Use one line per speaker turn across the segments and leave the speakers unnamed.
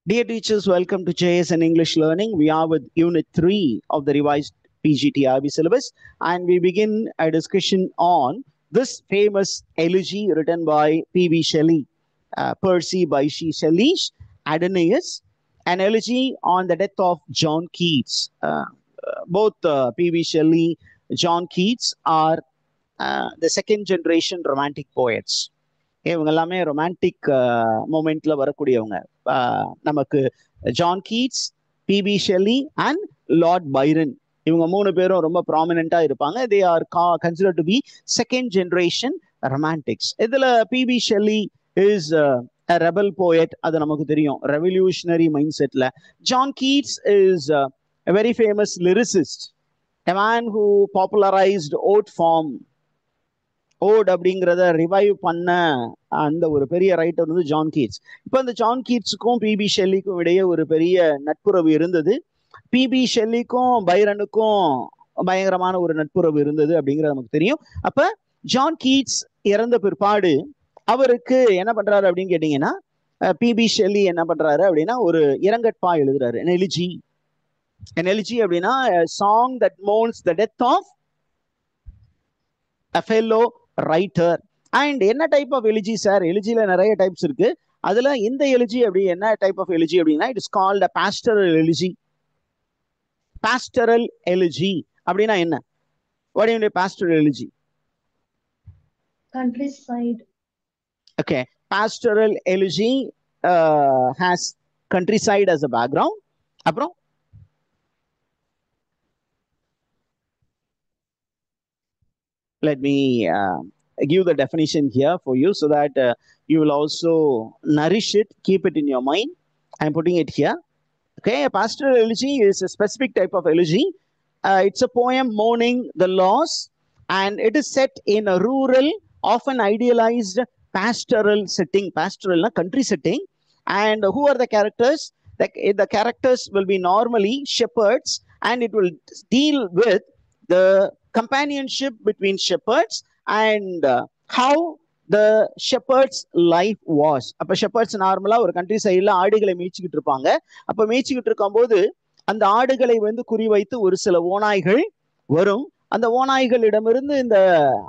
Dear teachers, welcome to JSN English Learning. We are with Unit 3 of the revised PGTRB syllabus, and we begin a discussion on this famous elegy written by P.B. Shelley, Percy Bysshe Shelley's Adonais, an elegy on the death of John Keats. Both P.B. Shelley, John Keats are the second generation romantic poets. இவங்க எல்லாமே romantic மூமெண்ட்ல வரக்கூடியவங்க. நமக்கு John Keats, PB Shelley and Lord Byron, இவங்க மூணு பேரும் ரொம்ப ப்ராமினெண்டா இருப்பாங்க. They are consider to be second generation romantics. இதுல PB Shelley is rebel poet, அது நமக்கு தெரியும், ரெவல்யூஷனரி மைண்ட் செட்ல. John Keats is very famous lyricist, a man who popularized ode form. Ode அப்படிங்கிறத ரிவைவ் பண்ண அந்த ஒரு பெரிய ரைட்டர் வந்து ஜான் கீட்ஸ். இப்போ அந்த ஜான் கீட்ஸுக்கும் பிபி ஷெல்லிக்கும் இடையே ஒரு பெரிய நட்புறவு இருந்தது. பிபி ஷெல்லிக்கும் பைரனுக்கும் பயங்கரமான ஒரு நட்புறவு இருந்தது அப்படிங்கிறது நமக்கு தெரியும். அப்ப ஜான் கீட்ஸ் இறந்த பிற்பாடு அவருக்கு என்ன பண்றாரு அப்படின்னு கேட்டீங்கன்னா, பிபி ஷெல்லி என்ன பண்றாரு அப்படின்னா ஒரு இரங்கற்பா எழுதுறாரு. an elegy அப்படின்னா song that mourns the death of a fellow writer. And என்ன டைப் ஆஃப் எலிஜி சார்? எலிஜியில நிறைய டைப்ஸ் இருக்கு. அதுல இந்த எலிஜி அப்படி என்ன டைப் ஆஃப் எலிஜி அப்படின்னா, it is called a pastoral elegy. Pastoral elegy அப்படின்னா என்ன? What do you mean pastoral elegy?
Countryside.
Okay, pastoral elegy has countryside as a background. அப்புறம் let me give the definition here for you so that you will also nourish it, keep it in your mind. I'm putting it here. Okay, a pastoral elegy is a specific type of elegy. It's a poem mourning the loss, and it is set in a rural, often idealized pastoral setting. Pastoral, country setting. And who are the characters? The characters will be normally shepherds, and it will deal with the companionship between shepherds and how the shepherd's life was. அப்ப shepherds நார்மலா ஒரு country சைட்ல ஆடுகளை மேய்ச்சிக்கிட்டு இருப்பாங்க. அப்ப மேய்ச்சிக்கிட்டு இருக்கும்போது அந்த ஆடுகளை வந்து குறிவைத்து ஒரு சில ஓநாய்கள் வரும். அந்த ஓநாய்களிடமிருந்து இந்த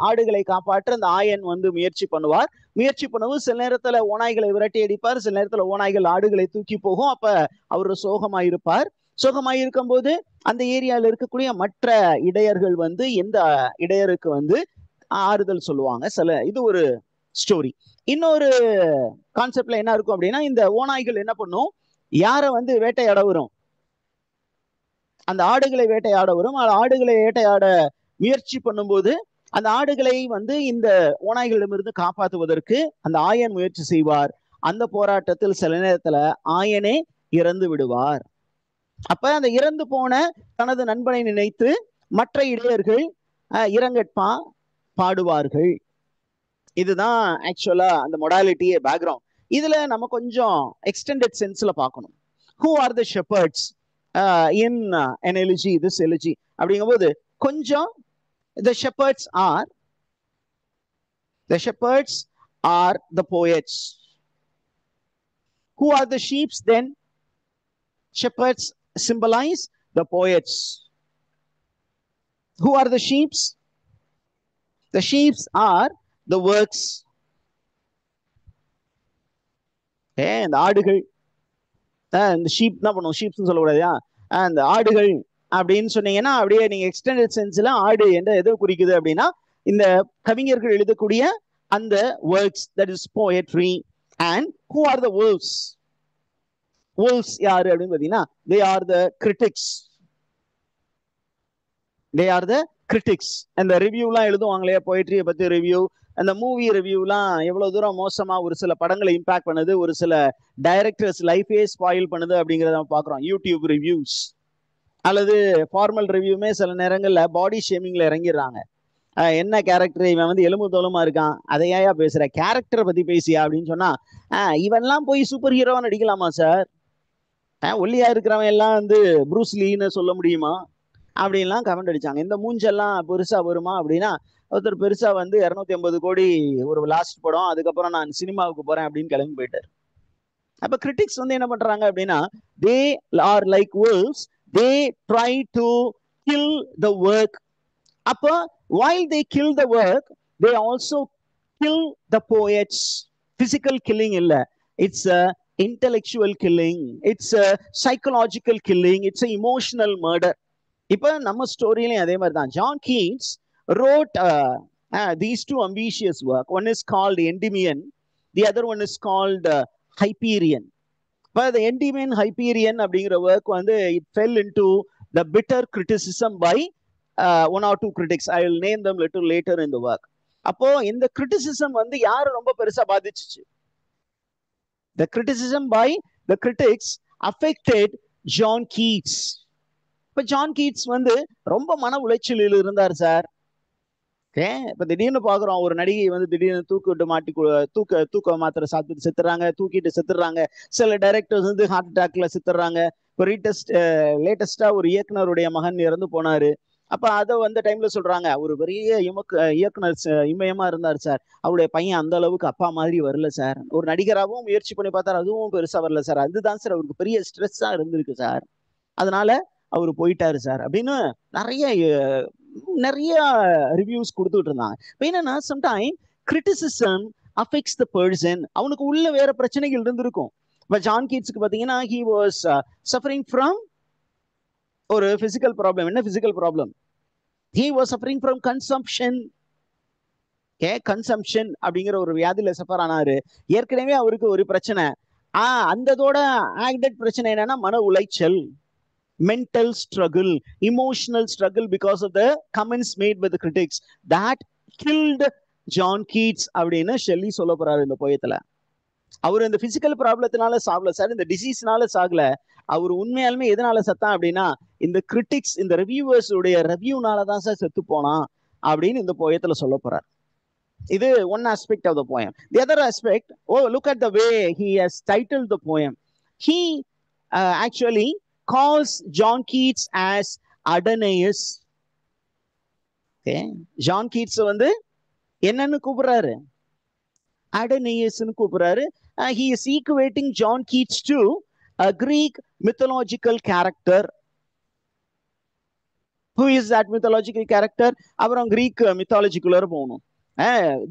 ஆடுகளை காப்பாற்ற அந்த ஆயன் வந்து முயற்சி பண்ணுவார். முயற்சி பண்ணும்போது சில நேரத்துல ஓநாய்களை விரட்டி அடிப்பார், சில நேரத்துல ஓநாய்கள் ஆடுகளை தூக்கி போகும். அப்ப அவர் சோகமாயிருப்பார். சோகமாயிருக்கும் போது அந்த ஏரியாவில் இருக்கக்கூடிய மற்ற இடையர்கள் வந்து எந்த இடையருக்கு வந்து ஆறுதல் சொல்லுவாங்க. இது ஒரு ஸ்டோரி. இன்னொரு கான்செப்ட்ல என்ன இருக்கும் அப்படின்னா, இந்த ஓநாய்கள் என்ன பண்ணும், யாரை வந்து வேட்டையாட வரும், அந்த ஆடுகளை வேட்டையாட வரும். ஆடுகளை வேட்டையாட முயற்சி பண்ணும்போது அந்த ஆடுகளை வந்து இந்த ஓநாய்களிடமிருந்து காப்பாற்றுவதற்கு அந்த ஆயன் முயற்சி செய்வார். அந்த போராட்டத்தில் சில நேரத்துல ஆயனே இறந்து விடுவார். அப்ப அந்த இறந்து போன தனது நண்பனை நினைத்து மற்ற இடையர்கள் இரங்கற்பா பாடுவார்கள். இதுதான் ஆக்சுவலா அந்த மொடாலிட்டியே பேக்ரவுண்ட். இதுல நம்ம கொஞ்சம் எக்ஸ்டெண்டட் சென்ஸ்ல பார்க்கணும். Who are the shepherds in an elegy, this elegy அப்படிங்கும்போது கொஞ்சம் the shepherds are the poets. Who are the sheep then? Shepherds symbolize the poets. Who are the sheep? The sheep are the works. இந்த ஆடுகள், இந்த sheep என்ன பண்ணுவோம், ஷீப்ஸ்னு சொல்லக்கூடாதா, அந்த ஆடுகள் அப்படின்னு சொன்னீங்கன்னா அப்படியே நீங்க எக்ஸ்டெண்டட் சென்ஸ்ல ஆடு என்ற எது குறிக்குது அப்படின்னா இந்த கவிஞர்கள் எழுதக்கூடிய அந்த works, that is poetry. And who are the wolves? wolves யாரு அப்படின்னு பாத்தீங்கன்னா, they are the critics. they are the critics. அந்த ரிவ்யூலாம் எழுதுவாங்களே, போயட்ரியை பத்தி ரிவ்யூ, அந்த மூவி ரிவ்யூலாம் எவ்வளவு தூரம் மோசமா ஒரு சில படங்களை இம்பாக்ட் பண்ணுது, ஒரு சில டைரக்டர்ஸ் லைஃபே ஸ்பாயில் பண்ணுது அப்படிங்கிறத நம்ம பாக்குறோம். யூடியூப் ரிவ்யூஸ் அல்லது ஃபார்மல் ரிவ்யூமே சில நேரங்கள்ல பாடி ஷேமிங்ல இறங்கிடுறாங்க. என்ன கேரக்டர், இவன் வந்து எலும்பு தோலுமா இருக்கான், அதையா பேசுற, கேரக்டரை பத்தி பேசியா அப்படின்னு சொன்னா, இவன்லாம் போய் சூப்பர் ஹீரோவா நடிக்கலாமா சார்? ஒல்லியா இருக்கிறவன் எல்லாம் வந்து ப்ரூஸ்லின்னு சொல்ல முடியுமா அப்படின்லாம் கமெண்ட் அடிச்சாங்க. இந்த மூஞ்செல்லாம் பெருசா வருமா அப்படின்னா, ஒருத்தர் பெருசா வந்து 250 கோடி ஒரு லாஸ்ட் படம், அதுக்கப்புறம் நான் சினிமாவுக்கு போறேன் அப்படின்னு கிளம்பி போயிட்டார். அப்ப கிரிட்டிக்ஸ் வந்து என்ன பண்றாங்க அப்படின்னா, they are like wolves, they try to kill the work. அப்ப while they kill the work, they also kill the poets. Physical killing இல்ல, it's a intellectual killing, it's a psychological killing, it's a emotional murder. இப்ப நம்ம ஸ்டோரியிலையும் அதே மாதிரி தான். John Keats wrote these two ambitious work. One is called Endymion, the other one is called Hyperion. But the Endymion Hyperion அப்படிங்கிற work வந்து it fell into the bitter criticism by one or two critics. I will name them little later in the work. அப்போ இந்த criticism வந்து யாரு ரொம்ப பெருசா பாதிச்சுச்சு? The criticism by the critics affected John Keats. இப்ப John Keats வந்து ரொம்ப மன உளைச்சலில் இருந்தார் சார். ஓகே, இப்ப திடீர்னு பாக்குறோம் ஒரு நடிகை வந்து திடீர்னு தூக்கிட்டு மாட்டி தூக்க மாத்திரை சாப்பிட்டு செத்துறாங்க, தூக்கிட்டு செத்துறாங்க. சில டைரக்டர்ஸ் வந்து ஹார்ட் அட்டாக்ல செத்துறாங்க. இப்போ லேட்டஸ்டா ஒரு இயக்குனருடைய மகன் இறந்து போனாரு. அப்ப அதை வந்த டைம்ல சொல்றாங்க, ஒரு பெரிய இயக்குனர் இமயமா இருந்தார் சார், அவருடைய பையன் அந்த அளவுக்கு அப்பா மாதிரி வரல சார். ஒரு நடிகராகவும் முயற்சி பண்ணி பார்த்தாரு, அதுவும் பெருசா வரல சார். அதுதான் சார் அவருக்கு பெரிய ஸ்ட்ரெஸ்ஸா இருந்திருக்கு சார், அதனால அவர் போயிட்டாரு சார் அப்படின்னு நிறைய ரிவ்யூஸ் கொடுத்துட்டு இருந்தாங்க. இப்போ என்னன்னா, sometime criticism affects the person. அவனுக்கு உள்ள வேற பிரச்சனைகள் இருந்திருக்கும். இப்போ ஜான் கீட்ஸ்க்கு பார்த்தீங்கன்னா, ஹி வாஸ் சஃபரிங் ஃப்ரம் ஒரு பிசிக்கல் ப்ராப்ளம். என்ன physical problem? He was suffering from consumption. Consumption அப்படிங்கிற ஒரு வியாதியில சஃபர் ஆனாரு. ஏற்கனவே அவருக்கு ஒரு பிரச்சனை. அந்ததோட ஆக்டட் பிரச்சனை என்னன்னா மன உளைச்சல், mental struggle, emotional struggle because of the comments made by the critics that killed John Keats அப்படின்னு ஷெல்லி சொல்ல போறாரு இந்த போயத்துல. அவர் இந்த பிசிக்கல் ப்ராப்ளத்தினால சாகல சார், இந்த டிசீஸ்னால சாகல. அவர் உண்மையாலுமே எதனால சத்தான் அப்படின்னா, இந்த கிரிட்டிக்ஸ், இந்த ரிவ்யூவர்ஸ் உடைய ரிவ்யூனால தான் சார் செத்து போனான் அப்படின்னு இந்த போயத்துல சொல்ல போறார். இது one aspect of the poem. The other aspect, look at the way he has titled the poem. He actually calls John Keats as Adonais. Okay, John Keats வந்து என்னன்னு கூப்பிடுறாரு? Adonais-னு கூப்பிடுறாரு. He is equating John Keats to a Greek mythological character. Who is that mythological character? அப்புறம் Greek mythology-குள்ள போகணும்.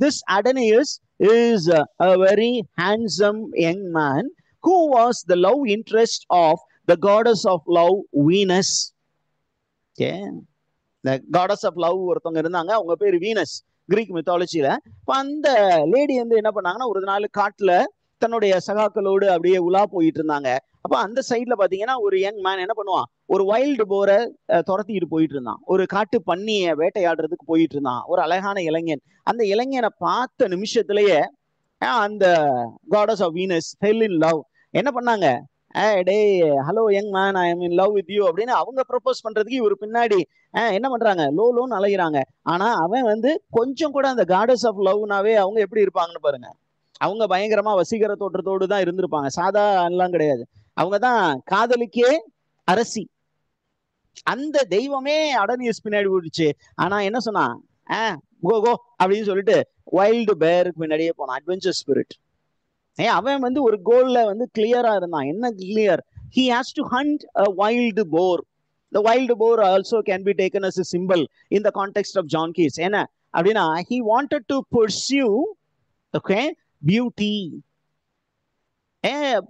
This Adonais is a very handsome young man who was the love interest of the goddess of love, Venus. Okay, the goddess of love ஒருத்தவங்க இருந்தாங்க, அவங்க பேர் Venus Greek மித்தாலஜில. இப்போ அந்த lady வந்து என்ன பண்ணாங்கன்னா, ஒரு நாள் காட்டுல தன்னுடைய சகாக்களோடு அப்படியே உலா போயிட்டு இருந்தாங்க. அப்ப அந்த சைட்ல பாத்தீங்கன்னா ஒரு யங் மேன் என்ன பண்ணுவான், ஒரு வைல்டு போரை துரத்திட்டு போயிட்டு இருந்தான், ஒரு காட்டு பன்னிய வேட்டையாடுறதுக்கு போயிட்டு இருந்தான், ஒரு அழகான இளைஞன். அந்த இளைஞனை பார்த்த நிமிஷத்திலேயே அந்த goddess of Venus fell in love. என்ன பண்ணாங்க, டே hello young man, I am in love with you அப்படின்னு அவங்க ப்ரப்போஸ் பண்றதுக்கு இவர் பின்னாடி என்ன பண்றாங்க, லோன்னு அலைகிறாங்க. ஆனா அவன் வந்து கொஞ்சம் கூட அந்த காடஸ் ஆஃப் லவ்னாவே அவங்க எப்படி இருப்பாங்கன்னு பாருங்க. அவங்க பயங்கரமா வசீகர தோற்றத்தோடு தான் இருந்திருப்பாங்க, சாதா எல்லாம் கிடையாது. அவங்கதான் காதலிக்கே அரசி. அந்த தெய்வமே அடனியஸ் பின்னாடி ஓடிச்சு. ஆனா என்ன சொன்னா, கோ கோ அப்படின்னு சொல்லிட்டு வைல்டு பேருக்கு பின்னாடியே போனான், அட்வென்ச்சர் ஸ்பிரிட். அவன் வந்து ஒரு கோல்ல வந்து கிளியரா இருந்தான். என்ன clear? he has to hunt a wild boar. The wild boar also can be taken as a symbol in the context of John Keats. என்ன அப்படின்னா, he wanted to pursue, okay, beauty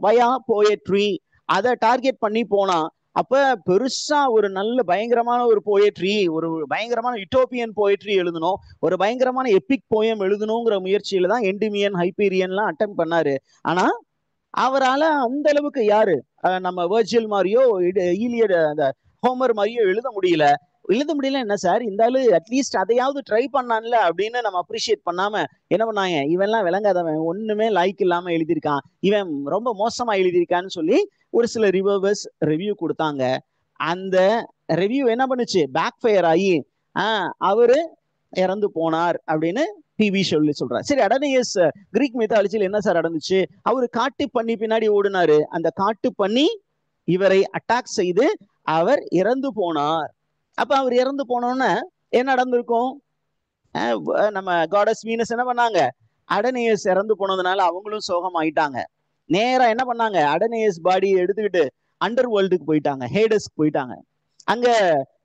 via poetry. அதை target பண்ணி போனா, அப்ப பெருசா ஒரு நல்ல பயங்கரமான ஒரு போயட்ரி, ஒரு பயங்கரமான யூட்டோப்பியன் போயட்ரி எழுதணும், ஒரு பயங்கரமான எபிக் போயம் எழுதணுங்கிற முயற்சியில தான் எண்டிமியன் ஹைப்பீரியன்லாம் அட்டம் பண்ணாரு. ஆனா அவரால் அந்த அளவுக்கு யாரு நம்ம வெர்ஜில் மாதிரியோ ஈலியட் அந்த ஹோமர் மாதிரியோ எழுத முடியல. என்ன சார், இந்த ஆளு அட்லீஸ்ட் அதையாவது ட்ரை பண்ணான்ல அப்படின்னு நம்ம அப்ரிஷியேட் பண்ணாம என்ன பண்ணாங்க, இவன்லாம் விளங்காதவன், ஒண்ணுமே லைக் இல்லாம எழுதியிருக்கான், இவன் ரொம்ப மோசமா எழுதியிருக்கான்னு சொல்லி ஒரு சில ரிவ்யூவர்ஸ் ரிவ்யூ கொடுத்தாங்க. அந்த ரிவ்யூ என்ன பண்ணுச்சு, பேக் ஃபயர் ஆகி அவரு இறந்து போனார் அப்படின்னு டிவி சொல்லி சொல்றாரு. சரி, அடனியஸ் கிரீக் மித்தாலஜியில் என்ன சார் நடந்துச்சு? அவரு காட்டு பண்ணி பின்னாடி ஓடினாரு, அந்த காட்டு பண்ணி இவரை அட்டாக் செய்து அவர் இறந்து போனார். அப்ப அவர் இறந்து போனோன்னு என்ன நடந்திருக்கும்? நம்ம காடஸ் வீனஸ் என்ன பண்ணாங்க, அடனியஸ் இறந்து போனதுனால அவங்களும் சோகம் ஆயிட்டாங்க. நேரா என்ன பண்ணாங்க, அடனேயஸ் பாடியை எடுத்துக்கிட்டு அண்டர் வேர்ல்டுக்கு போயிட்டாங்க, ஹேடஸ்க்கு போயிட்டாங்க. அங்க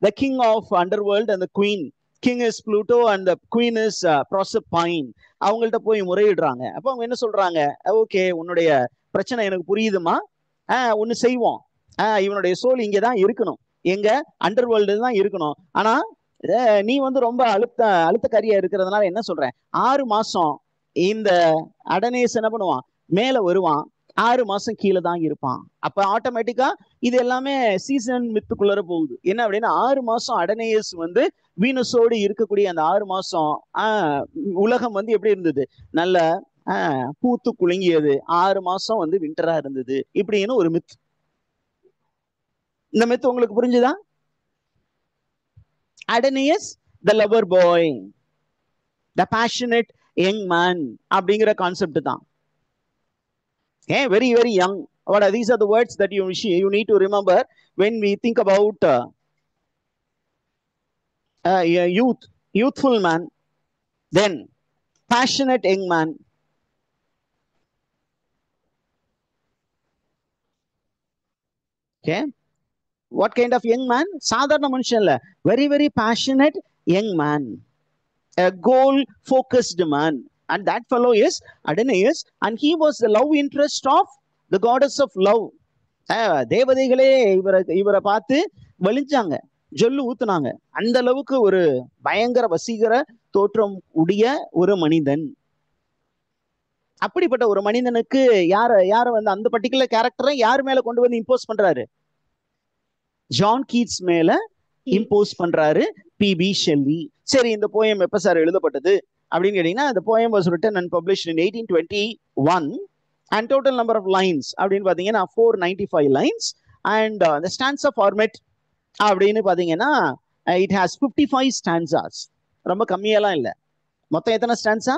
the king of underworld அந்த queen, king is Pluto and queen is Proserpine, அவங்கள்ட்ட போய் முறையிடுறாங்க. அப்போ அவங்க என்ன சொல்றாங்க, ஓகே உன்னுடைய பிரச்சனை எனக்கு புரியுதுமா, ஒன்னு செய்வோம், இவனுடைய சோல் இங்கே தான் இருக்கணும், எங்க அண்டர் வேர்ல்டு தான் இருக்கணும், ஆனா நீ வந்து ரொம்ப அழுத்தக்காரியா இருக்கிறதுனால என்ன சொல்றேன், 6 மாசம் இந்த அடனேஸ் என்ன பண்ணுவான், மேல வருவான், 6 மாசம் கீழே தான் இருப்பான். அப்ப ஆட்டோமேட்டிக்கா இது எல்லாமே சீசன் மித்துக்குள்ளர போகுது. என்ன அப்படின்னா 6 மாசம் அடனேயஸ் வந்து வீனஸோடு இருக்கக்கூடிய அந்த 6 மாசம் உலகம் வந்து எப்படி இருந்தது, நல்ல பூத்து குலுங்கியது, 6 மாசம் வந்து விண்டரா இருந்தது, இப்படின்னு ஒரு மித். இந்த மித் உங்களுக்கு புரிஞ்சுதா? Adonis the lover boy, the passionate young man அப்படிங்கிற கான்செப்ட் தான். Very, very young. These are the words that you need to remember when we think about youthful man, then passionate young man. Okay, what kind of young man? சாதாரண மனுஷன் இல்ல, very, very passionate young man, a goal focused man, and that fellow is Adonais, and he was the love interest of the goddess of love. தேவதைகளே இவரை பார்த்து வலிஞ்சாங்க, ஜொல்லு ஊத்துனாங்க, அந்த அளவுக்கு ஒரு பயங்கர வசீகர தோற்றம் உடைய ஒரு மனிதன். அப்படிப்பட்ட ஒரு மனிதனுக்கு யார வந்து அந்த பர்டிகுலர் கேரக்டரை யார் மேல கொண்டு வந்து இம்போஸ் பண்றாரு, ஜான் கீட்ஸ் மேல இம்போஸ் பண்றாரு பிபி ஷெல்லி. சரி, இந்த போயம் எப்ப சார் எழுதப்பட்டது அப்படின்னு கேட்டீங்கன்னா, the poem was written and published in 1821 and total number of lines அப்படின்னு பாத்தீங்கன்னா 495 lines and the stanza format அப்படின்னு பாத்தீங்கன்னா it has 55 stanzas. ரொம்ப கம்மியெல்லாம் இல்ல. மொத்தம் எத்தனை stanza?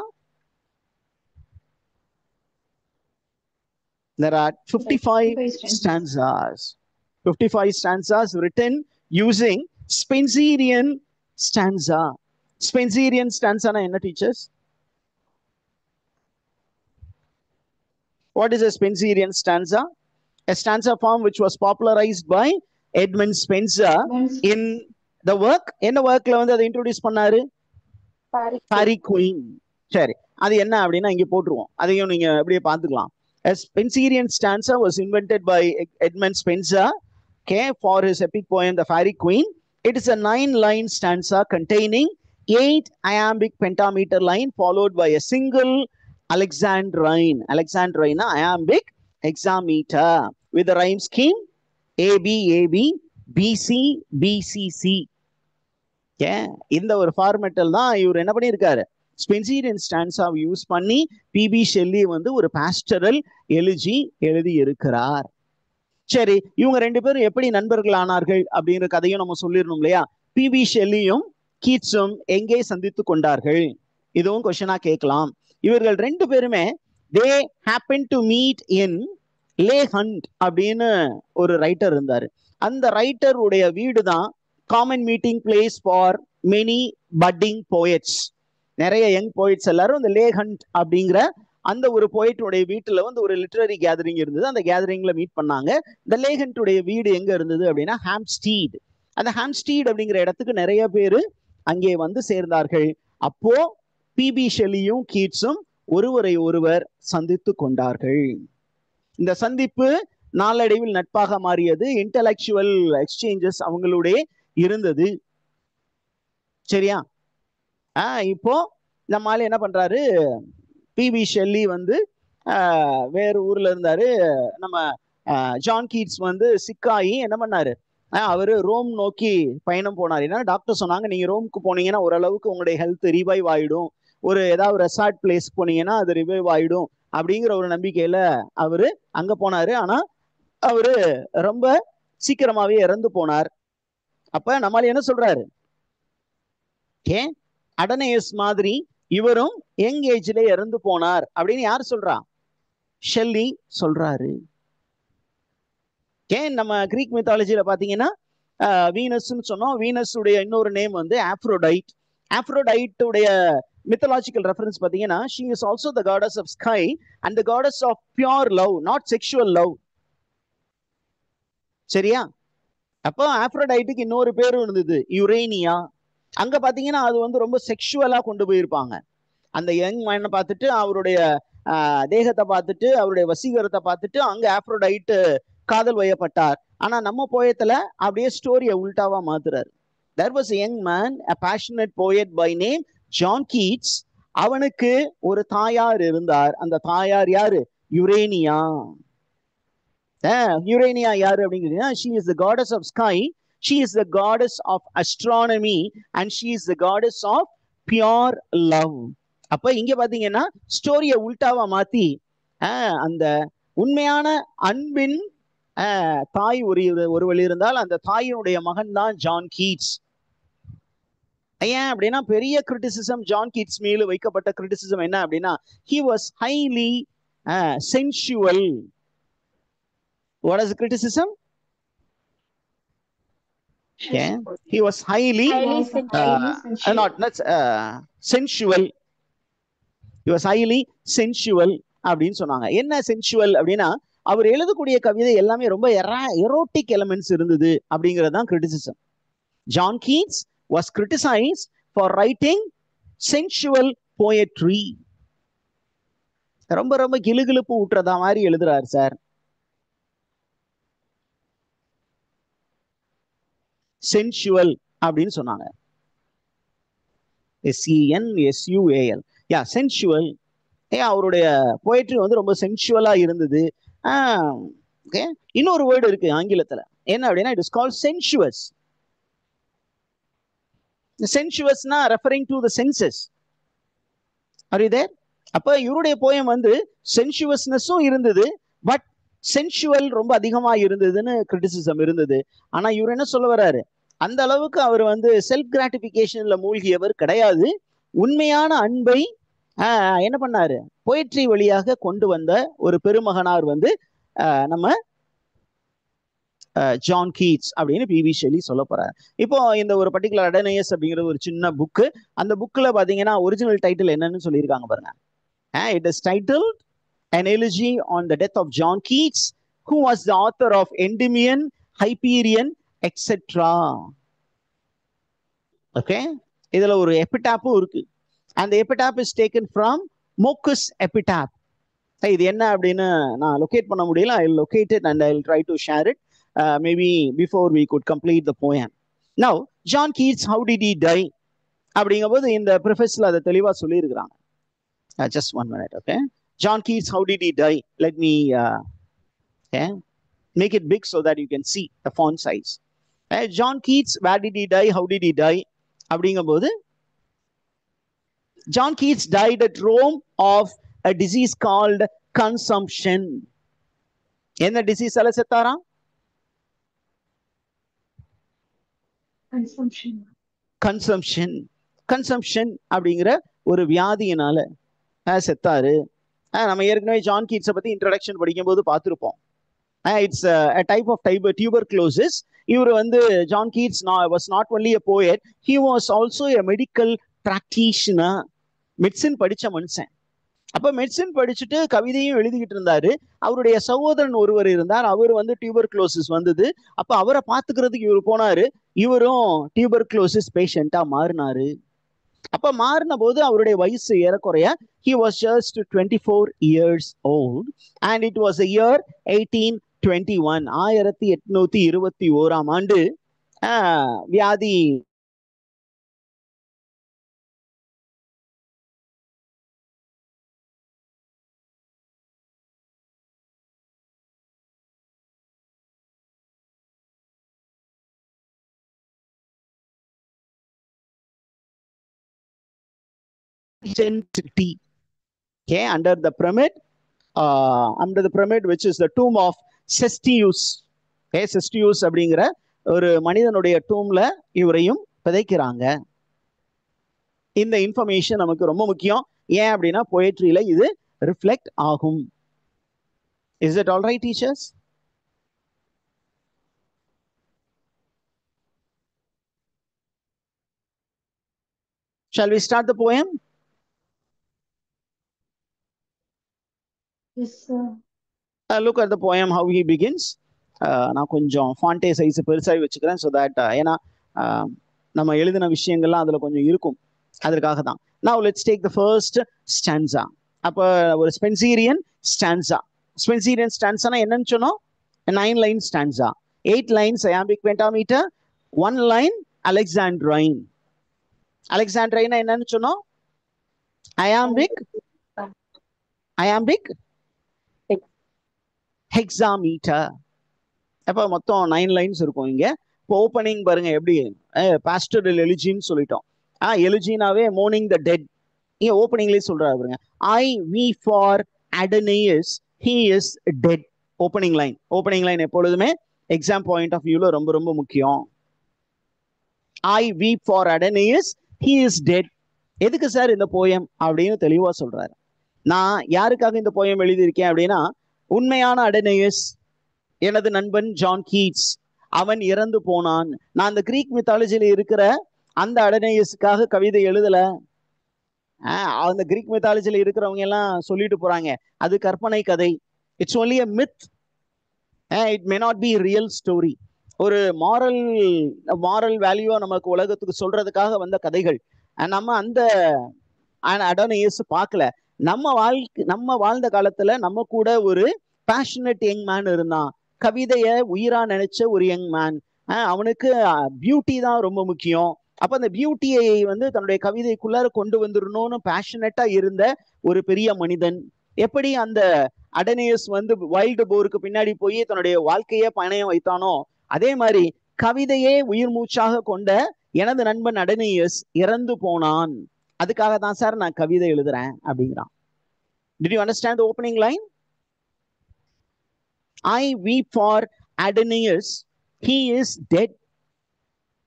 There are 55 stanzas. 55 stanzas written using Spenserian stanza. Spenserian stanza na enna teachers? What is a Spenserian stanza? A stanza form which was popularized by Edmund Spenser in the work. என்ன workல வந்து அதை introduce பண்ணாரு? Fairy Queen. சரி, அது என்ன அப்படின்னா இங்க போட்டுருவோம், அதையும் நீங்க அப்படியே பார்த்துக்கலாம். A Spenserian stanza was invented by Edmund Spenser, okay, for his epic poem The Fairy Queen. It is a 9-line stanza containing 8 iambic pentameter line followed by a single alexandrine iambic hexameter with the rhyme scheme AB AB BC BCC. இந்த ஒரு ஃபார்மேட்டில் தான் இவர் என்ன பண்ணியிருக்காரு, ஸ்பென்சீரியன் ஸ்டான்ஸாவை use பண்ணி BP Shelley வந்து ஒரு பாஸ்டரல் எழுதி இருக்கிறார். சரி, இவங்க ரெண்டு பேரும் எப்படி நண்பர்கள் ஆனார்கள் அப்படிங்கிற கதையும் நம்ம சொல்லிடணும் இல்லையா? பிபி ஷெல்லியும் கீட்ஸும் எங்கே சந்தித்து கொண்டார்கள், இதுவும் கொஸ்டினா கேட்கலாம். இவர்கள் ரெண்டு பேருமே they happened to meet in Leigh Hunt அப்படின்னு ஒரு ரைட்டர் இருந்தாரு. அந்த ரைட்டர் உடைய வீடு தான் common meeting place for many budding poets. நிறைய யங் போயிட்ஸ் எல்லாரும் இந்த லே ஹண்ட் அப்படிங்கிற அந்த ஒரு போயிட்டுடைய வீட்டுல வந்து ஒரு லிட்டரரி கேதரிங் இருந்தது. அந்த கேதரிங்ல மீட் பண்ணாங்க. இந்த லேஹண்டுடைய வீடு எங்க இருந்தது அப்படின்னா ஹாம்ஸ்டீட். அந்த ஹாம்ஸ்டீட் அப்படிங்கிற இடத்துக்கு நிறைய பேரு அங்கே வந்து சேர்ந்தார்கள். அப்போ பிபி ஷெல்லியும் கீட்ஸும் ஒருவரை ஒருவர் சந்தித்து கொண்டார்கள். இந்த சந்திப்பு நாளடைவில் நட்பாக மாறியது. இன்டலெக்சுவல் எக்ஸ்சேஞ்சஸ் அவங்களுடைய இருந்தது. சரியா? இப்போ நம்மால என்ன பண்றாரு, பிபி ஷெல்லி வந்து வேறு ஊர்ல இருந்தாரு. நம்ம ஜான் கீட்ஸ் வந்து சிக்காயி என்ன பண்ணாரு, அவரு ரோம் நோக்கி பயணம் போனார். ஏன்னா டாக்டர் சொன்னாங்க, நீங்க ரோமுக்கு போனீங்கன்னா ஓரளவுக்கு உங்களுடைய ஹெல்த் ரிவைவ் ஆயிடும், ஒரு ஏதாவது ரெசார்ட் பிளேஸ் போனீங்கன்னா அது ரிவைவ் ஆயிடும் அப்படிங்கிற ஒரு நம்பிக்கையில அவரு அங்க போனாரு. ஆனா அவரு ரொம்ப சீக்கிரமாவே இறந்து போனார். அப்ப நம்மால என்ன சொல்றாரு, அடனேயஸ் மாதிரி இவரும் யங் ஏஜ்ல இறந்து போனார் அப்படின்னு யார் சொல்றா? ஷெல்லி சொல்றாரு. நம்ம கிரீக் மித்தாலஜியில பாத்தீங்கன்னா வீனஸ்ன்னு சொன்னோம். வீனஸ் உடைய இன்னொரு நேம் வந்து ஆப்ரோடைட். ஆப்ரோடைட் உடைய mythological reference பாத்தீங்கன்னா, she is also the goddess of sky and the goddess of pure love, not sexual love. சரியா? அப்போ ஆப்ரோடைட்டுக்கு இன்னொரு பேரும் இருந்தது, யுரேனியா. அங்க பாத்தீங்கன்னா அது வந்து ரொம்ப செக்ஷுவலா கொண்டு போயிருப்பாங்க. அந்த யங் மேனை பார்த்துட்டு, அவருடைய தேகத்தை பார்த்துட்டு, அவருடைய வசீகரத்தை பார்த்துட்டு அங்க ஆப்ரோடைட் காதல் வயப்பட்டார். ஆனா நம்ம போயத்துல அப்படியே ஸ்டோரியை உல்டாவா மாத்துறாரு. There was a young man, a passionate poet by name John Keats. அவனுக்கு ஒரு தாயார் இருந்தார். அந்த தாயார் யாரு? யுரேனியா. யுரேனியா யாரு அப்படிங்கிறீங்கன்னா, she is the goddess of sky, she is the goddess of astronomy and she is the goddess of pure love. அப்ப இங்க பாத்தீங்கன்னா ஸ்டோரிய உல்டாவா மாத்தி அந்த உண்மையான அன்பின் தாய் ஒருவள் இருந்தால் அந்த தாயினுடைய மகன் தான் ஜான் கீட்ஸ். ஏன் அப்படின்னா பெரிய கிரிட்டிசிசம் ஜான் கீட்ஸ் மீது வைக்கப்பட்ட கிரிட்டிசிசம் என்ன அப்படின்னா, he was highly sensual. What is the criticism? Yeah, he was highly sensual. He was highly sensual அப்படின்னு சொன்னாங்க. என்ன சென்சுவல் அப்படின்னா, அவர் எழுதக்கூடிய கவிதை எல்லாமே ரொம்ப எரோட்டிக் எலிமெண்ட்ஸ் இருந்தது அப்படிங்கிறது தான் criticism. John Keats was criticized for writing sensual poetry. ரொம்ப ரொம்ப கிளுகிளுப்பு ஊட்டுறதா மாதிரி எழுதுறாரு சார். சென்சுவல் அப்படின்னு சொன்னாங்க. SENSUAL. யா, சென்சுவல். அவருடைய போயட்ரி வந்து ரொம்ப சென்சுவலா இருந்தது. ஓகே, இன்னொரு வேர்டு இருக்கு ஆங்கிலத்துல, என்ன அப்படின்னா இட் இஸ் கால்ட் சென்சுவஸ். சென்சுவஸ்னா referring to the senses. Are you there? அப்ப இவருடைய போயம் வந்து சென்சுவஸ்னஸும் இருந்தது, பட் சென்சுவல் ரொம்ப அதிகமா இருந்ததுன்னு கிரிட்டிசிசம் இருந்தது. ஆனா இவர் என்ன சொல்ல வர்றாரு, அந்த அளவுக்கு அவர் வந்து செல்ஃப் கிராட்டிபிகேஷன்ல மூழ்கியவர் கிடையாது. உண்மையான அன்பை என்ன பண்ணாரு, போயட்ரி வழியாக கொண்டு வந்த ஒரு பெருமகனார் வந்து நம்ம ஜான் கீட்ஸ் அப்படின்னு பிவி ஷெல்லி சொல்ல போறாரு. இப்போ இந்த ஒரு பர்டிகுலர் அடனேயஸ் அப்படிங்கிற ஒரு சின்ன புக்கு, அந்த புக்ல பாத்தீங்கன்னா ஒரிஜினல் டைட்டில் என்னன்னு சொல்லியிருக்காங்க பாருங்க. It is titled An Elegy on the Death of John Keats, who was the author of Endymion, Hyperion, etc. Okay, இதுல ஒரு எபிடாப்பும் இருக்கு. And the epitaph is taken from Mokus epitaph. இது என்ன அப்படின்னு நான் லொகேட் பண்ண முடியல. I will locate it and I will try to share it maybe before we could complete the poem. Now, John Keats, how did he die? அப்படிங்கும்போது இந்த ப்ரிஃபேஸ்ல அதை தெளிவா சொல்லியிருக்கிறாங்க. Just 1 minute, okay? John Keats, how did he die? Let me make it big so that you can see the font size. John Keats, where did he die? How did he die? அப்படிங்கும்போது John Keats died at Rome of a disease called consumption. என்ன டிசீஸால செத்தாராம்? Consumption அப்படிங்கிற ஒரு வியாதியினால செத்தாரு. நம்ம ஏற்கனவே John கீட்ஸை பத்தி introduction படிக்கும் போது பார்த்துருப்போம். It's a type of tuberculosis. இவர் வந்து John Keats was not only a poet, he was also a medical practitioner. Medicine படிச்ச மனுஷன். அப்ப மெடிசின் படிச்சுட்டு கவிதையும் எழுதிக்கிட்டு இருந்தாரு. அவருடைய சகோதரன் ஒருவர் இருந்தார், அவர் வந்து டியூபர்குலோசிஸ் வந்தது. அப்ப அவரை பார்த்துக்கிறதுக்கு இவர் போனாரு. இவரும் டியூபர்குலோசிஸ் பேஷண்டா மாறினாரு. அப்ப மாறின போது அவருடைய வயசு ஏறக்குறைய he was just 24 years old and it was a year 1821. 1821 ஆண்டு வியாதி under the pyramid which is the tomb of Cestius. Cestius அப்படிங்கிற ஒரு மனிதனுடைய டூம்ல இவரையும் விதைக்கிறாங்க. இந்த இன்ஃபர்மேஷன் நமக்கு ரொம்ப முக்கியம். ஏன் அப்படின்னா போயட்ரியில இது ரிஃப்ளெக்ட் ஆகும். Is it all right, teachers? Shall we start the poem?
Yes, sir.
Look at the poem how he begins. நான் கொஞ்சம் ஃபாண்டே சைஸ் பெருசாகி வச்சுக்கிறேன் ஸோ தட் ஏன்னா நம்ம எழுதின விஷயங்கள்லாம் அதில் கொஞ்சம் இருக்கும் அதற்காக தான். Now let's take the first stanza. அப்போ ஒரு ஸ்பென்சீரியன் ஸ்டான்சா. ஸ்பென்சீரியன் ஸ்டான்சானா என்னன்னு சொன்னோம்? 9 line stanza, 8 lines iambic pentameter, 1 line Alexandrine. Alexandrine என்னன்னு சொன்னோம்? iambic hexameter. அப்போ மொத்தம் 9 lines இருக்கும் இங்க. இப்போ ஓப்பனிங் பாருங்க எப்படி பாஸ்டரல் எலிஜின்னு சொல்லிட்டோம். எலிஜினாவே மோர்னிங் த டெட். இங்க ஓப்பனிங்லேயே சொல்றாரு பாருங்க, I weep for Adonais he is dead. Opening line. Opening line எப்பொழுதுமே எக்ஸாம் பாயிண்ட் ஆஃப் வியூல ரொம்ப ரொம்ப முக்கியம். I weep for Adonais he is dead. எதுக்கு சார் இந்த போயம் அப்படின்னு தெளிவா சொல்றாரு. நான் யாருக்காக இந்த போயம் எழுதியிருக்கேன் அப்படின்னா, உண்மையான அடனியஸ் எனது நண்பன் ஜான் கீட்ஸ், அவன் இறந்து போனான். நான் அந்த கிரீக் மித்தாலஜியில இருக்கிற அந்த அடனேயஸுக்காக கவிதை எழுதல. அந்த கிரீக் மித்தாலஜியில இருக்கிறவங்க எல்லாம் சொல்லிட்டு போறாங்க அது கற்பனை கதை. It's only a myth. It may not be real story. ஒரு மாரல் வேல்யூ நமக்கு உலகத்துக்கு சொல்றதுக்காக வந்த கதைகள். நம்ம அந்த அடனேயஸ் பார்க்கல. நம்ம வாழ்ந்த காலத்துல நம்ம கூட ஒரு பேஷனட் யங் மேன் இருந்தான். கவிதைய உயிரா நினைச்ச ஒரு யங் மேன். அவனுக்கு பியூட்டி தான் ரொம்ப முக்கியம். அப்ப அந்த பியூட்டியை தன்னுடைய கவிதைக்குள்ளார கொண்டு வந்துடணும்னு பேஷனட்டா இருந்த ஒரு பெரிய மனிதன். எப்படி அந்த அடனியஸ் வைல்டு போருக்கு பின்னாடி போய் தன்னுடைய வாழ்க்கையை பணயம் வைத்தானோ, அதே மாதிரி கவிதையே உயிர் மூச்சாக கொண்ட எனது நண்பன் அடனியஸ் இறந்து போனான். அதுக்காக தான் சார் நான் கவிதை எழுதுறேன் அப்படிங்கிறான். Did you understand the opening line? I weep for Adenius, he is dead.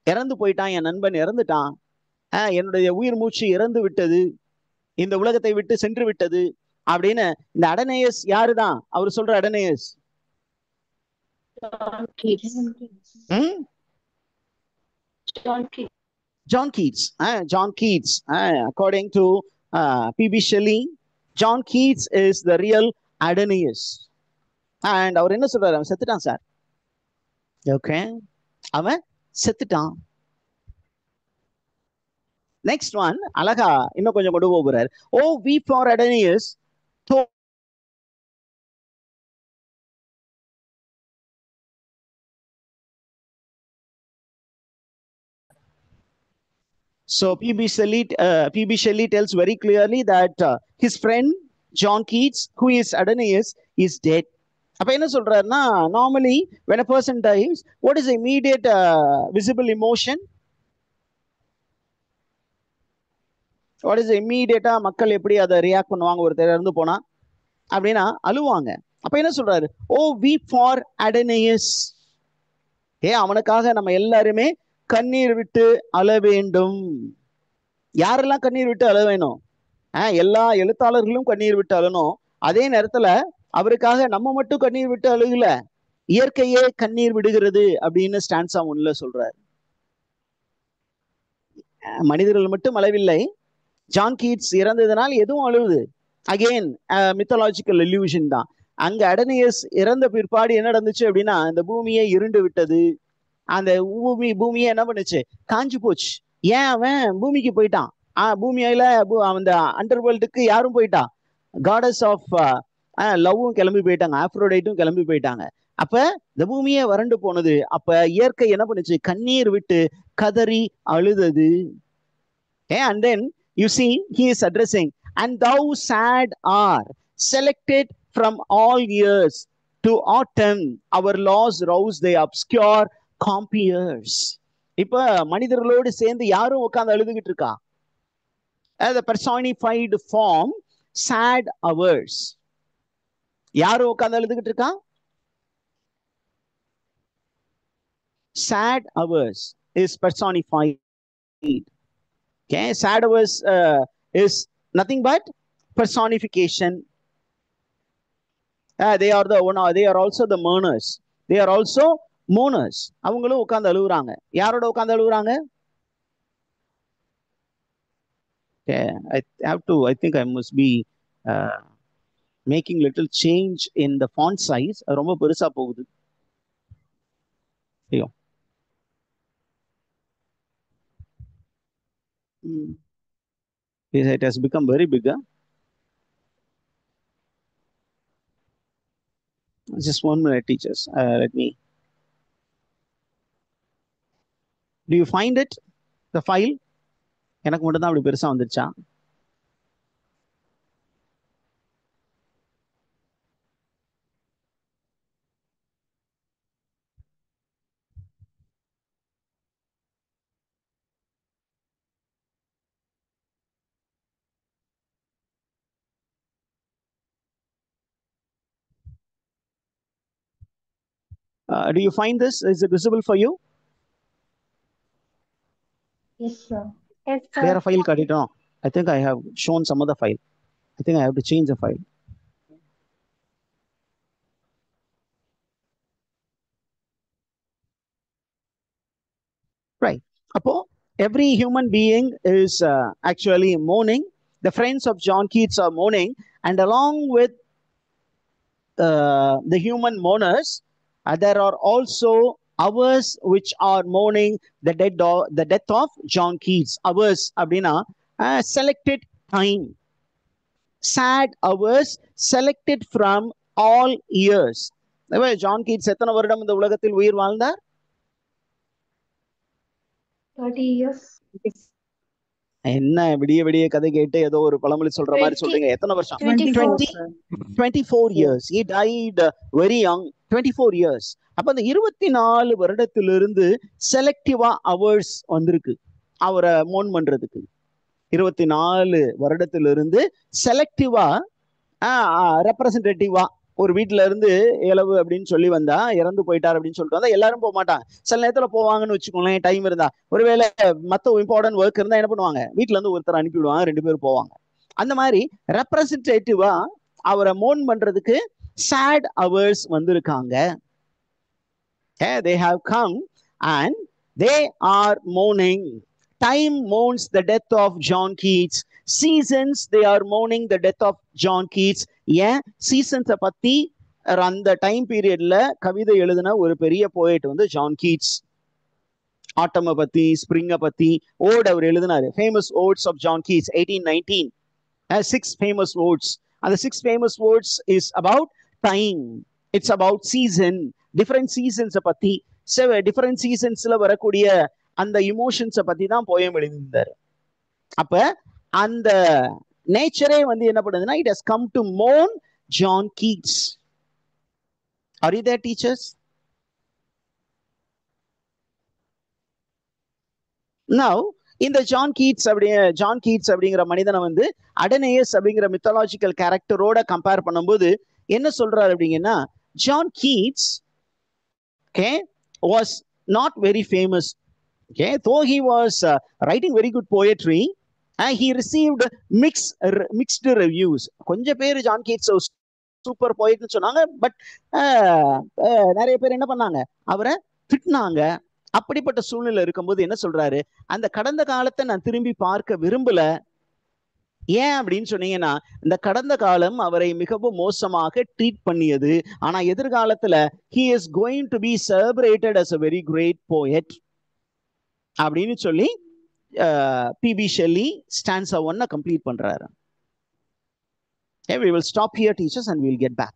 இறந்து போயிட்டான், என் நண்பன் இறந்துட்டான், என்னுடைய உயிர் மூச்சு இறந்து விட்டது, இந்த உலகத்தை விட்டு சென்று விட்டது அப்படின்னு. இந்த அடனேயஸ் யாருதான்? அவர் சொல்ற அடனேயஸ் John Keats. John Keats. According to P.B. Shelley, John Keats is the real Adenius. And அவர் என்ன சொல்றாரு? அவன் செத்துட்டான் சார். ஓகே, அவன் செத்துட்டான். நெக்ஸ்ட் ஒன் அழகா இன்னும் கொஞ்சம் கொண்டு போகிறார். O weep for Adonais. So P.B. Shelley tells very clearly that his friend John Keats, who is Adenius, is dead. அப்ப என்ன சொல்றாருன்னா, normally when a person dies, what is the immediate visible emotion? What is the immediate மக்கள் எப்படி அதை react பண்ணுவாங்க? ஒருத்தர் இறந்து போனா அப்படின்னா அழுவாங்க. அப்ப என்ன சொல்றாரு? ஓ வி ஃபார் அடனியஸ். அவனுக்காக நம்ம எல்லாருமே கண்ணீர் விட்டு அழ வேண்டும். யாரெல்லாம் கண்ணீர் விட்டு அழ வேணும்? எல்லா எழுத்தாளர்களும் கண்ணீர் விட்டு அழணும். அதே நேரத்துல அவருக்காக நம்ம மட்டும் கண்ணீர் விட்டு அழுகல, இயற்கையே கண்ணீர் விடுகிறது அப்படின்னு ஸ்டான்சா 1 சொல்றாரு. மனிதர்கள் மட்டும் அழவில்லை, ஜான் கீட்ஸ் இறந்ததுனால் எதுவும் அழுகுது. அகெயின் மித்தாலஜிக்கல் இல்யூஷன் தான். அங்க அடனியஸ் இறந்த பிற்பாடு என்ன நடந்துச்சு அப்படின்னா, இந்த பூமியை இருண்டு விட்டது. அந்த பூமியை என்ன பண்ணுச்சு? காஞ்சு போச்சு. ஏன்? அவன் பூமிக்கு போயிட்டான். பூமியில அந்த அண்டர் வேர்ல்டுக்கு யாரும் போயிட்டா? காடஸ் ஆஃப் லவ்வும் கிளம்பி போயிட்டாங்க, ஆப்ரோடைட்டும் கிளம்பி போயிட்டாங்க. அப்ப இந்த பூமியே வறண்டு போனது. அப்ப இயற்கை என்ன பண்ணுச்சு? கண்ணீர் விட்டு கதறி அழுதது. And then you see he is addressing, and thou sad are selected from all years to autumn, our laws rouse they obscure compeers. இப்ப மனிதர்களோடு சேர்ந்து யாரும் உட்கார்ந்து அழுதுகிட்டு இருக்கா? The personified form sad hours. யாரும் உட்கார்ந்து அழுதுகிட்டு இருக்கா? Sad hours is personified. Okay, sad hours is nothing but personification. They are also the mourners. They are also mourners. அவங்களும் உட்கார்ந்து அழுகுறாங்க. யாரோட உட்கார்ந்து அழுகுறாங்க? I think I must be making little change in the font size. ரொம்ப பெருசா போகுது. ஐயோ. It has become very bigger. Just 1 minute, teachers. Let me. Do you find it? The file? எனக்கு மட்டும் தான் அப்படி பெருசா வந்துருச்சா? Do you find this? Is it visible for you?
Yes, sir. Yes, sir.
Where a file காட்டிட்டோம்? I think I have shown some other file. I think I have to change the file. Right. Appo, every human being is actually mourning. The friends of John Keats are mourning, and along with the human mourners, there are also others which are mourning the death of John Keats. Others, அப்படின்னா selected time. Sad hours selected from all years. John Keats எத்தனை வருடம் இந்த உலகத்தில் உயிர் வாழ்ந்தார்?
30 years.
என்ன விடிய விடிய கதை கேட்டு ஏதோ ஒரு பழமொழி சொல்ற மாதிரி சொல்றீங்க. எத்தனை வருஷம்? 24 years. He died very young. 24 years. அப்ப அந்த 24 வருடத்திலிருந்து செலக்டிவா அவர்ஸ் வந்திருக்கு அவரை மோன் பண்றதுக்கு. 24 வருடத்திலிருந்து செலக்டிவா ரெப்ரசன்டேட்டிவா ஒரு வீட்டுல இருந்து இளவு அப்படின்னு சொல்லி வந்தா, இறந்து போயிட்டார் அப்படின்னு சொல்லிட்டு வந்தா எல்லாரும் போக மாட்டாங்க. சில நேரத்துல போவாங்கன்னு வச்சுக்கோங்களேன், டைம் இருந்தா. ஒருவேளை மத்த இம்பார்ட்டன்ட் ஒர்க் இருந்தா என்ன பண்ணுவாங்க, வீட்டுல இருந்து ஒருத்தர் அனுப்பிவிடுவாங்க, 2 பேரும் போவாங்க. அந்த மாதிரி ரெப்ரசன்டேட்டிவா அவரை மோன் பண்றதுக்கு sad hours வந்திருக்காங்க. They have come and they are mourning. Time mourns the death of John Keats. Seasons, they are mourning the death of John Keats. ஏன் சீசன்ஸை பத்தி அந்த டைம் பீரியட்ல கவிதை எழுதின ஒரு பெரிய போயட் வந்து ஜான் கீட்ஸ். ஆட்டமை பத்தி, ஸ்பிரிங்கை பத்தி ஓட் அவர் எழுதினாரு. Famous odes of John Keats 1819. 6 famous words. And the 6 famous words is about time. It's about season. Different seasons பத்தி, different seasonsல வரக்கூடிய அந்த இமோஷன்ஸை பத்தி தான் போயம் எழுதியிருந்தாரு. அப்ப அந்த நேச்சரே வந்து என்ன பண்ணுதுன்னா, it has come to mourn John Keats. Are you there, teachers? Now, இந்த ஜான் கீட்ஸ் அப்படிங்கிற மனிதனை வந்து அடனேயஸ் அப்படிங்கிற மித்தாலஜிக்கல் கேரக்டரோட கம்பேர் பண்ணும்போது என்ன சொல்றாரு அப்படிங்கன்னா, John Keats was not very famous. Though he was writing very good poetry, he received mixed reviews. கொஞ்சம் பேர் ஜான் கீட்ஸ் சூப்பர் போயிட்னு சொன்னாங்க, பட் நிறைய பேர் என்ன பண்ணாங்க, அவரை திட்டினாங்க. அப்படிப்பட்ட சூழ்நிலை இருக்கும்போது என்ன சொல்றாரு, அந்த கடந்த காலத்தை நான் திரும்பி பார்க்க விரும்பல. ஏன் அப்படின்னு சொன்னீங்கன்னா, இந்த கடந்த காலம் அவரை மிகவும் மோசமாக ட்ரீட் பண்ணியது. ஆனா எதிர்காலத்துல he is going to be celebrated as a very great poet அப்படின்னு சொல்லி பிபி ஷெல்லி ஸ்டான்ஸா 1 கம்ப்ளீட் பண்றாரு. We will stop here, teachers, and we'll get back.